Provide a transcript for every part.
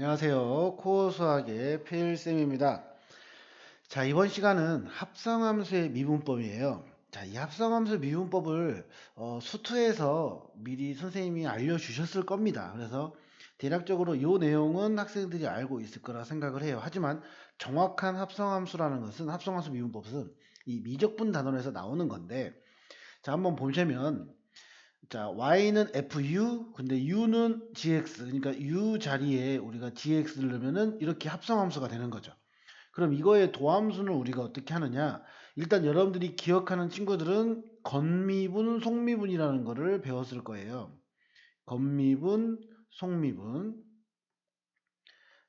안녕하세요. 코어 수학의 필쌤입니다. 자, 이번 시간은 합성함수의 미분법이에요. 자, 이 합성함수 미분법을 수투에서 미리 선생님이 알려주셨을 겁니다. 그래서 대략적으로 이 내용은 학생들이 알고 있을 거라 생각을 해요. 하지만 정확한 합성함수라는 것은 합성함수 미분법은 이 미적분 단원에서 나오는 건데, 자, 한번 보시면 자, y는 fu, 근데 u는 gx, 그러니까 u 자리에 우리가 gx를 넣으면은 이렇게 합성함수가 되는 거죠. 그럼 이거의 도함수는 우리가 어떻게 하느냐? 일단 여러분들이 기억하는 친구들은 건미분, 속미분이라는 거를 배웠을 거예요. 건미분, 속미분,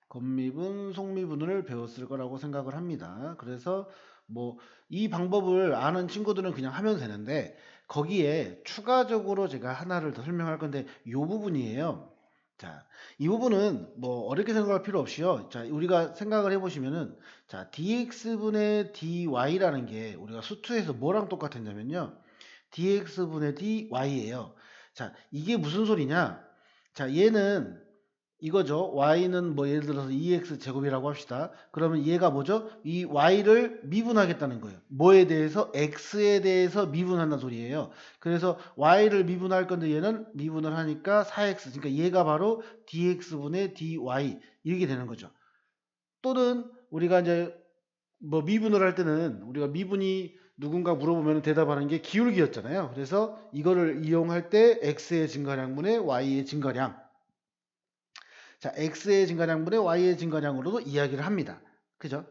건미분, 속미분을 배웠을 거라고 생각을 합니다. 그래서 뭐 이 방법을 아는 친구들은 그냥 하면 되는데 거기에 추가적으로 제가 하나를 더 설명할 건데 이 부분이에요. 자, 이 부분은 뭐 어렵게 생각할 필요 없이요. 자, 우리가 생각을 해보시면은 자, dx분의 dy라는 게 우리가 수투에서 뭐랑 똑같았냐면요. dx분의 dy예요. 자, 이게 무슨 소리냐? 자, 얘는 이거죠. y는 뭐 예를 들어서 2x 제곱이라고 합시다. 그러면 얘가 뭐죠? 이 y를 미분하겠다는 거예요. 뭐에 대해서? x에 대해서 미분한다는 소리예요. 그래서 y를 미분할 건데 얘는 미분을 하니까 4x. 그러니까 얘가 바로 dx분의 dy 이렇게 되는 거죠. 또는 우리가 이제 뭐 미분을 할 때는 우리가 미분이 누군가 물어보면 대답하는 게 기울기였잖아요. 그래서 이거를 이용할 때 x의 증가량분의 y의 증가량. 자, x의 증가량분의 y의 증가량으로도 이야기를 합니다. 그죠?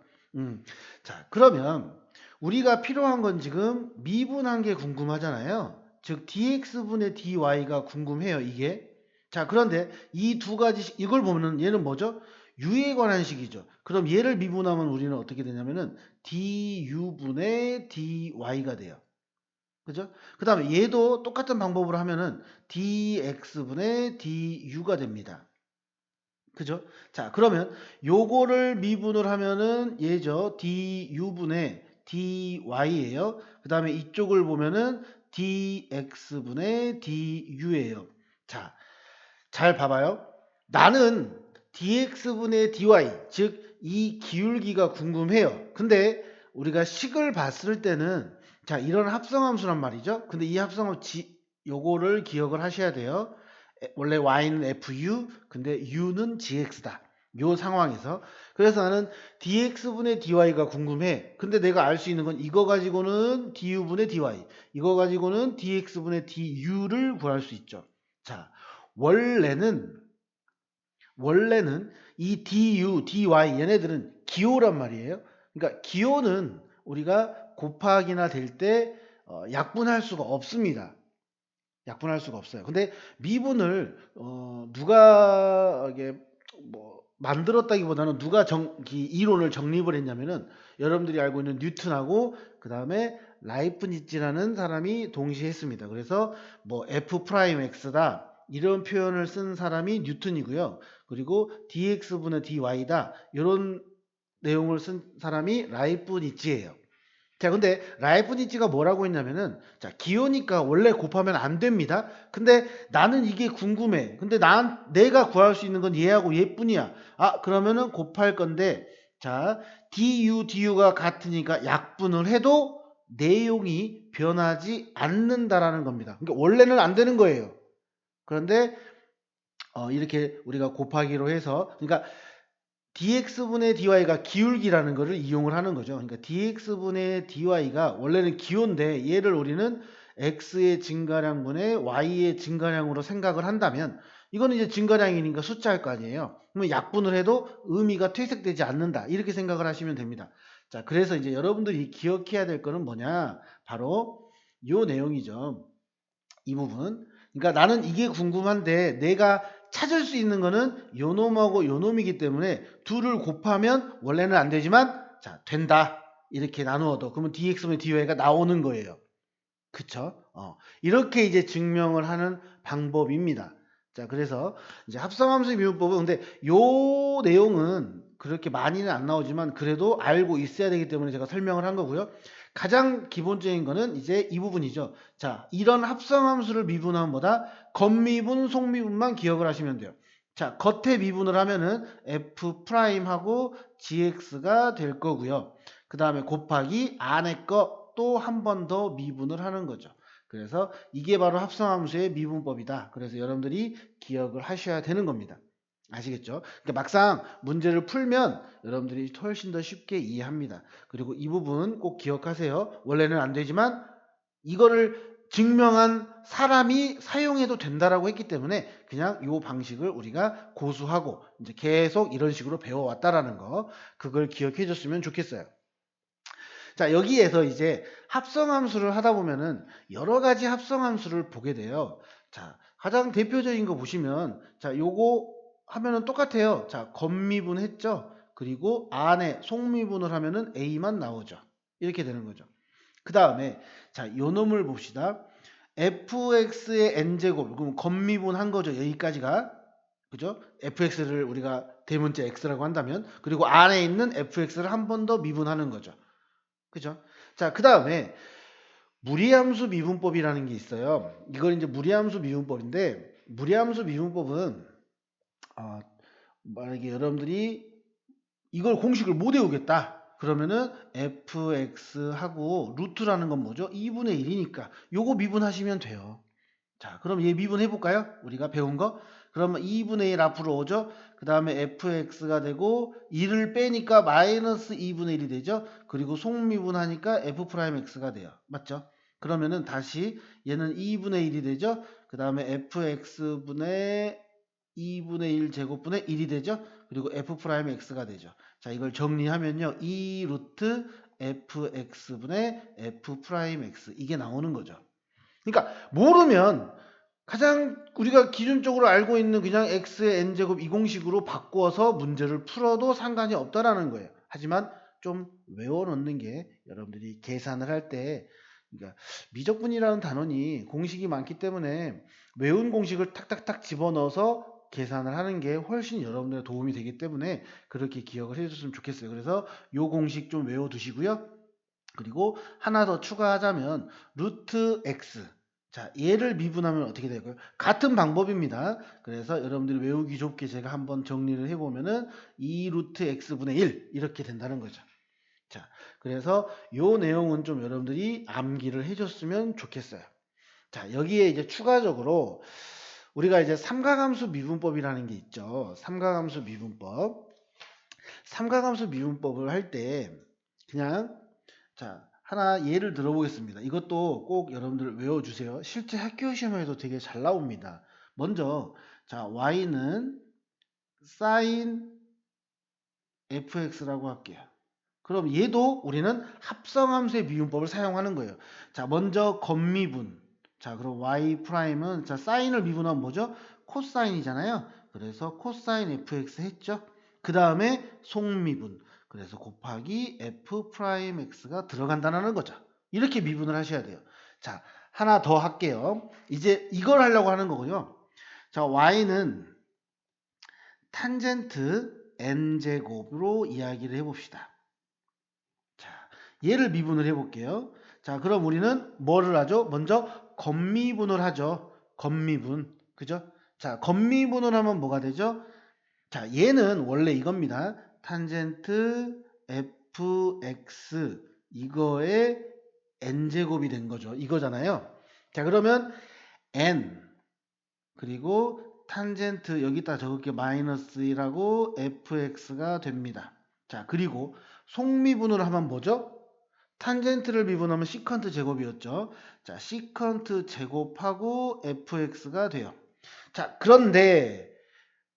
자, 그러면 우리가 필요한 건 지금 미분한 게 궁금하잖아요. 즉 dx분의 dy가 궁금해요, 이게. 자, 그런데 이 두 가지 이걸 보면은 얘는 뭐죠? u에 관한 식이죠. 그럼 얘를 미분하면 우리는 어떻게 되냐면은 du분의 dy가 돼요. 그죠? 그 다음에 얘도 똑같은 방법으로 하면은 dx분의 du가 됩니다. 그죠? 자, 그러면 요거를 미분을 하면은 얘죠. du분의 dy예요. 그 다음에 이쪽을 보면은 dx분의 du예요. 자, 잘 봐봐요. 나는 dx분의 dy, 즉 이 기울기가 궁금해요. 근데 우리가 식을 봤을 때는 자, 이런 합성함수란 말이죠. 근데 이 합성함수 요거를 기억을 하셔야 돼요. 원래 y는 fu, 근데 u는 gx다. 요 상황에서. 그래서 나는 dx분의 dy가 궁금해. 근데 내가 알 수 있는 건 이거 가지고는 du분의 dy, 이거 가지고는 dx분의 du를 구할 수 있죠. 자, 원래는 이 du, dy 얘네들은 기호란 말이에요. 그러니까 기호는 우리가 곱하기나 될 때 약분할 수가 없습니다. 약분할 수가 없어요. 근데 미분을 누가 이게 뭐 만들었다기보다는 누가 이 이론을 정립을 했냐면은 여러분들이 알고 있는 뉴턴하고 그 다음에 라이프니츠라는 사람이 동시에 했습니다. 그래서 뭐 f 프라임 x다 이런 표현을 쓴 사람이 뉴턴이고요. 그리고 dx분의 dy다 이런 내용을 쓴 사람이 라이프니츠예요. 자, 근데 라이프니츠가 뭐라고 했냐면은 자, 기호니까 원래 곱하면 안 됩니다. 근데 나는 이게 궁금해. 근데 내가 구할 수 있는 건 얘하고 얘뿐이야. 아, 그러면은 곱할 건데 자, du가 같으니까 약분을 해도 내용이 변하지 않는다라는 겁니다. 그러니까 원래는 안 되는 거예요. 그런데 이렇게 우리가 곱하기로 해서 그러니까 dx분의 dy가 기울기라는 것을 이용을 하는 거죠. 그러니까 dx분의 dy가 원래는 기호인데 얘를 우리는 x의 증가량분의 y의 증가량으로 생각을 한다면 이거는 이제 증가량이니까 숫자일 거 아니에요. 그러면 약분을 해도 의미가 퇴색되지 않는다. 이렇게 생각을 하시면 됩니다. 자, 그래서 이제 여러분들이 기억해야 될 거는 뭐냐? 바로 이 내용이죠. 이 부분. 그러니까 나는 이게 궁금한데 내가 찾을 수 있는 거는 요놈하고 요놈이기 때문에 둘을 곱하면 원래는 안 되지만 자 된다 이렇게 나누어도 그러면 dx분의 dy가 나오는 거예요. 그쵸? 이렇게 이제 증명을 하는 방법입니다. 자, 그래서 이제 합성함수 미분법은 근데 요 내용은 그렇게 많이는 안 나오지만 그래도 알고 있어야 되기 때문에 제가 설명을 한 거고요. 가장 기본적인 거는 이제 이 부분이죠. 자, 이런 합성함수를 미분하면 뭐다? 건미분, 속미분만 기억을 하시면 돼요. 자, 겉에 미분을 하면은 f 프라임하고 gx가 될 거고요. 그 다음에 곱하기 안에 거 또 한 번 더 미분을 하는 거죠. 그래서 이게 바로 합성함수의 미분법이다. 그래서 여러분들이 기억을 하셔야 되는 겁니다. 아시겠죠? 그러니까 막상 문제를 풀면 여러분들이 훨씬 더 쉽게 이해합니다. 그리고 이 부분 꼭 기억하세요. 원래는 안 되지만 이거를 증명한 사람이 사용해도 된다라고 했기 때문에 그냥 이 방식을 우리가 고수하고 이제 계속 이런 식으로 배워왔다라는 거, 그걸 기억해 줬으면 좋겠어요. 자, 여기에서 이제 합성함수를 하다 보면은 여러 가지 합성함수를 보게 돼요. 자, 가장 대표적인 거 보시면, 자, 요거 하면은 똑같아요. 자, 겉미분 했죠? 그리고 안에 속미분을 하면은 A만 나오죠. 이렇게 되는 거죠. 그 다음에, 자, 요 놈을 봅시다. fx의 n제곱, 그럼 겉미분 한 거죠. 여기까지가. 그죠? fx를 우리가 대문자 x라고 한다면, 그리고 안에 있는 fx를 한 번 더 미분하는 거죠. 그죠? 자, 그 다음에 무리함수 미분법이라는 게 있어요. 이걸 이제 무리함수 미분법인데, 무리함수 미분법은 만약에 여러분들이 이걸 공식을 못 외우겠다. 그러면은 fx하고 루트라는 건 뭐죠? 2분의 1이니까 요거 미분하시면 돼요. 자, 그럼 얘 미분해 볼까요? 우리가 배운 거. 그러면 2분의 1 앞으로 오죠. 그 다음에 fx가 되고 1을 빼니까 마이너스 2분의 1이 되죠. 그리고 속미분하니까 f'x가 돼요. 맞죠? 그러면은 다시 얘는 2분의 1이 되죠. 그 다음에 fx분의 2분의 1 제곱분의 1이 되죠. 그리고 f'x가 되죠. 자, 이걸 정리하면요. 2 루트 fx분의 f'x 이게 나오는 거죠. 그러니까 모르면 가장 우리가 기준적으로 알고 있는 그냥 x의 n제곱 이 공식으로 바꾸어서 문제를 풀어도 상관이 없다라는 거예요. 하지만 좀 외워놓는 게 여러분들이 계산을 할 때, 그러니까 미적분이라는 단원이 공식이 많기 때문에 외운 공식을 탁탁탁 집어넣어서 계산을 하는 게 훨씬 여러분들의 도움이 되기 때문에 그렇게 기억을 해줬으면 좋겠어요. 그래서 요 공식 좀 외워두시고요. 그리고 하나 더 추가하자면 루트 x, 자, 얘를 미분하면 어떻게 될까요? 같은 방법입니다. 그래서 여러분들이 외우기 좋게 제가 한번 정리를 해보면은 2 루트 x분의 1 이렇게 된다는 거죠. 자, 그래서 요 내용은 좀 여러분들이 암기를 해줬으면 좋겠어요. 자, 여기에 이제 추가적으로 우리가 이제 삼각함수 미분법이라는 게 있죠. 삼각함수 미분법. 삼각함수 미분법을 할 때 그냥, 자, 하나 예를 들어보겠습니다. 이것도 꼭 여러분들 외워주세요. 실제 학교 시험에도 되게 잘 나옵니다. 먼저, 자, y는 sin fx라고 할게요. 그럼 얘도 우리는 합성함수의 미분법을 사용하는 거예요. 자, 먼저 겉미분. 자, 그럼 y'은, 자, 사인을 미분하면 뭐죠? 코사인이잖아요. 그래서 코사인 fx 했죠. 그 다음에 속미분. 그래서 곱하기 f'x가 들어간다는 거죠. 이렇게 미분을 하셔야 돼요. 자, 하나 더 할게요. 이제 이걸 하려고 하는 거고요. 자, y는 탄젠트 n제곱으로 이야기를 해봅시다. 자, 얘를 미분을 해볼게요. 자, 그럼 우리는 뭐를 하죠? 먼저 겉미분을 하죠. 겉미분. 그죠? 자, 겉미분을 하면 뭐가 되죠? 자, 얘는 원래 이겁니다. 탄젠트 fx 이거의 n제곱이 된 거죠. 이거잖아요. 자, 그러면 n 그리고 탄젠트 여기다 적을게 마이너스 1하고 fx가 됩니다. 자, 그리고 속미분을 하면 뭐죠? 탄젠트를 미분하면 시컨트 제곱이었죠. 자, 시컨트 제곱하고 fx가 돼요. 자, 그런데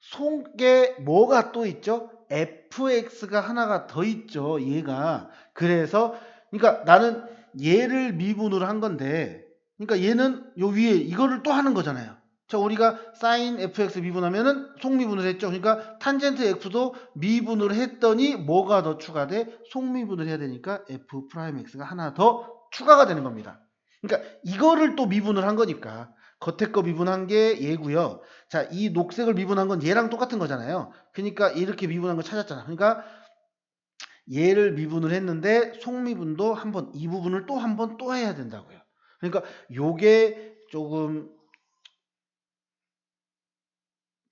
속에 뭐가 또 있죠? fx가 하나가 더 있죠. 얘가. 그래서 그러니까 나는 얘를 미분으로 한 건데, 그러니까 얘는 요 위에 이거를 또 하는 거잖아요. 자, 우리가 sin fx 미분하면은 속미분을 했죠. 그러니까 탄젠트 f도 미분을 했더니 뭐가 더 추가돼? 속미분을 해야 되니까 f'x가 하나 더 추가가 되는 겁니다. 그러니까 이거를 또 미분을 한 거니까 겉에 거 미분한 게 얘고요. 자, 이 녹색을 미분한 건 얘랑 똑같은 거잖아요. 그러니까 이렇게 미분한 거 찾았잖아. 그러니까 얘를 미분을 했는데 속미분도 한번 이 부분을 또 한 번 또 해야 된다고요. 그러니까 요게 조금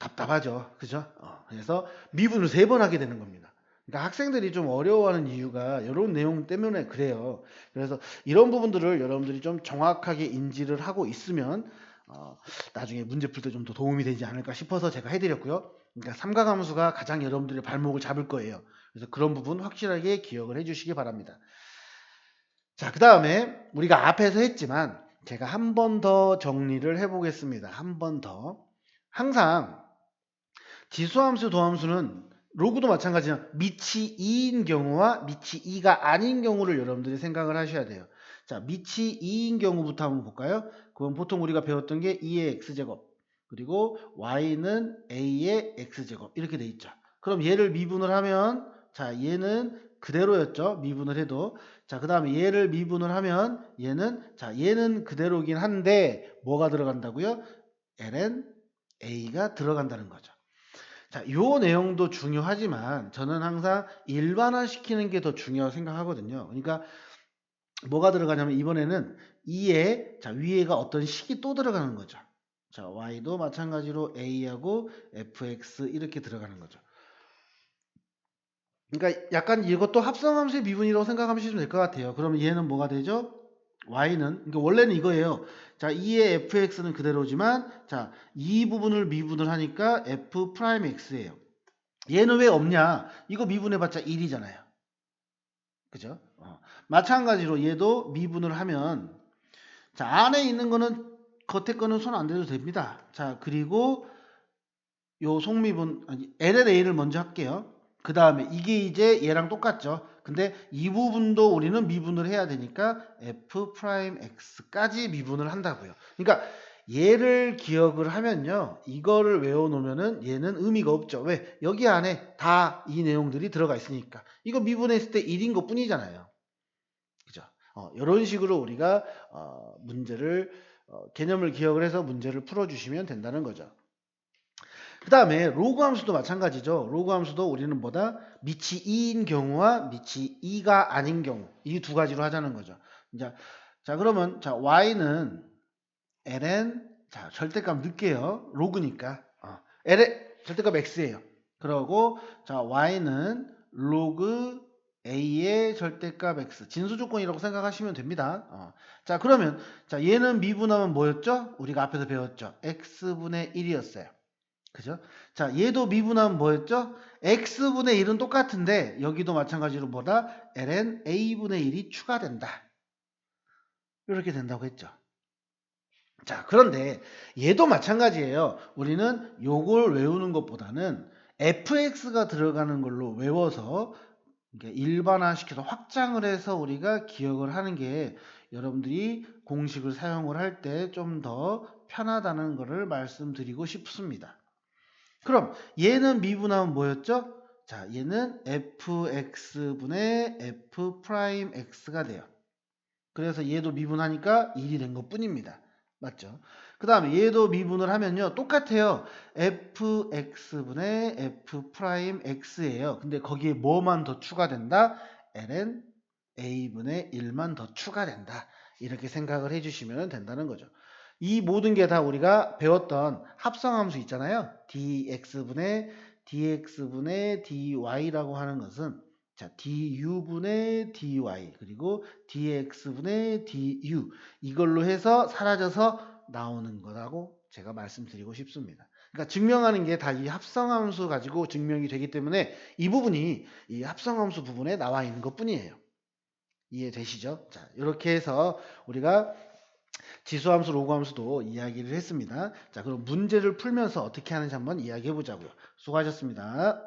답답하죠. 그죠? 그래서 미분을 3번 하게 되는 겁니다. 그러니까 학생들이 좀 어려워하는 이유가 이런 내용 때문에 그래요. 그래서 이런 부분들을 여러분들이 좀 정확하게 인지를 하고 있으면 나중에 문제 풀 때 좀 더 도움이 되지 않을까 싶어서 제가 해드렸고요. 그러니까 삼각함수가 가장 여러분들의 발목을 잡을 거예요. 그래서 그런 부분 확실하게 기억을 해주시기 바랍니다. 자, 그 다음에 우리가 앞에서 했지만 제가 한 번 더 정리를 해보겠습니다. 한 번 더. 항상 지수함수, 도함수는 로그도 마찬가지지만 밑이 2인 경우와 밑이 2가 아닌 경우를 여러분들이 생각을 하셔야 돼요. 자, 밑이 2인 경우부터 한번 볼까요? 그건 보통 우리가 배웠던 게 2의 x제곱 그리고 y는 a의 x제곱 이렇게 돼 있죠. 그럼 얘를 미분을 하면 자, 얘는 그대로였죠. 미분을 해도. 자, 그 다음에 얘를 미분을 하면 얘는 그대로긴 한데 뭐가 들어간다고요? ln a가 들어간다는 거죠. 자, 요 내용도 중요하지만 저는 항상 일반화시키는 게 더 중요하다고 생각하거든요. 그러니까 뭐가 들어가냐면 이번에는 2에 자, 위에가 어떤 식이 또 들어가는 거죠. 자, y도 마찬가지로 a하고 fx 이렇게 들어가는 거죠. 그러니까 약간 이것도 합성함수의 미분이라고 생각하시면 될 것 같아요. 그러면 얘는 뭐가 되죠? y는 그러니까 원래는 이거예요. 자, 2의 fx는 그대로지만 자, 이 부분을 미분을 하니까 f 프라임 x예요. 얘는 왜 없냐? 이거 미분해봤자 1이잖아요. 그죠? 마찬가지로 얘도 미분을 하면 자, 안에 있는 거는 겉에 거는 손 안 대도 됩니다. 자, 그리고 요 속미분 LNA를 먼저 할게요. 그 다음에 이게 이제 얘랑 똑같죠. 근데 이 부분도 우리는 미분을 해야 되니까 f 프라임 x까지 미분을 한다고요. 그러니까 얘를 기억을 하면요. 이거를 외워놓으면은 얘는 의미가 없죠. 왜? 여기 안에 다 이 내용들이 들어가 있으니까. 이거 미분했을 때 1인 것 뿐이잖아요. 그죠? 이런 식으로 우리가 문제를 개념을 기억을 해서 문제를 풀어주시면 된다는 거죠. 그 다음에 로그 함수도 마찬가지죠. 로그 함수도 우리는 뭐다? 밑이 2인 경우와 밑이 2가 아닌 경우 이 두 가지로 하자는 거죠. 자 그러면 자 y는 ln 자 절대값 넣을게요. 로그니까 ln 절대값 x예요. 그러고 자 y는 로그 a의 절대값 x 진수 조건이라고 생각하시면 됩니다. 자 그러면 자 얘는 미분하면 뭐였죠? 우리가 앞에서 배웠죠. x분의 1이었어요. 그죠? 자, 얘도 미분하면 뭐였죠? x분의 1은 똑같은데 여기도 마찬가지로 뭐다? ln a분의 1이 추가된다. 이렇게 된다고 했죠. 자, 그런데 얘도 마찬가지예요. 우리는 요걸 외우는 것보다는 fx가 들어가는 걸로 외워서 일반화시켜서 확장을 해서 우리가 기억을 하는 게 여러분들이 공식을 사용을 할 때 좀 더 편하다는 것을 말씀드리고 싶습니다. 그럼 얘는 미분하면 뭐였죠? 자, 얘는 fx분의 f 프라임 x가 돼요. 그래서 얘도 미분하니까 1이 된 것 뿐입니다. 맞죠? 그 다음에 얘도 미분을 하면요. 똑같아요. fx분의 f 프라임 x예요. 근데 거기에 뭐만 더 추가된다? ln a분의 1만 더 추가된다. 이렇게 생각을 해주시면 된다는 거죠. 이 모든 게 다 우리가 배웠던 합성함수 있잖아요. dx분의 dy라고 하는 것은 자, du분의 dy 그리고 dx분의 du 이걸로 해서 사라져서 나오는 거라고 제가 말씀드리고 싶습니다. 그러니까 증명하는 게 다 이 합성함수 가지고 증명이 되기 때문에 이 부분이 이 합성함수 부분에 나와 있는 것 뿐이에요. 이해되시죠? 자, 이렇게 해서 우리가 지수함수, 로그함수도 이야기를 했습니다. 자, 그럼 문제를 풀면서 어떻게 하는지 한번 이야기해 보자고요. 수고하셨습니다.